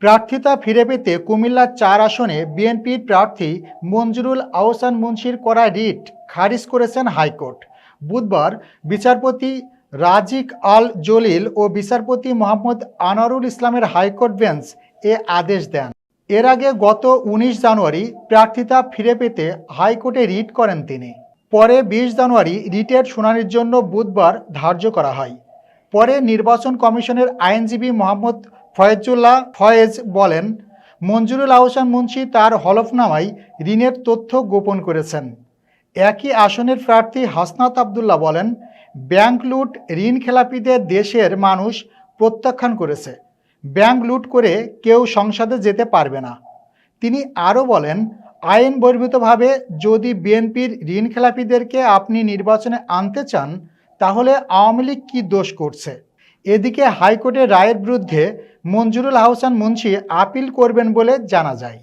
প্রার্থিতা ফিরে পেতে কুমিল্লা ৪ আসনে বিএনপির প্রার্থী মঞ্জুরুল আহসান মুন্সির করা রিট খারিজ করেছেন হাইকোর্ট। বুধবার বিচারপতি রাজিক আল জলিল ও বিচারপতি মোহাম্মদ আনোয়ারুল ইসলামের হাইকোর্ট বেঞ্চ এ আদেশ দেন। এর আগে গত ১৯ জানুয়ারি প্রার্থিতা ফিরে পেতে হাইকোর্টে রিট করেন তিনি। পরে ২০ জানুয়ারি রিটের শুনানির জন্য বুধবার ধার্য করা হয়। পরে নির্বাচন কমিশনের আইনজীবী মোহাম্মদ ফয়েজ বলেন, মঞ্জুরুল আহসান মুন্সি তার হলফনামায় ঋণের তথ্য গোপন করেছেন। একই আসনের প্রার্থী হাসনাত আবদুল্লাহ বলেন, ব্যাংক লুট ঋণ খেলাপিদের দেশের মানুষ প্রত্যাখ্যান করেছে। ব্যাংক লুট করে কেউ সংসদে যেতে পারবে না। তিনি আরও বলেন, আইন বহির্ভূতভাবে যদি বিএনপির ঋণ খেলাপিদেরকে আপনি নির্বাচনে আনতে চান, তাহলে আওয়ামী লীগ কী দোষ করছে? এদিকে হাইকোর্টের রায়ের বিরুদ্ধে মঞ্জুরুল আহসান মুন্সি আপিল করবেন বলে জানা যায়।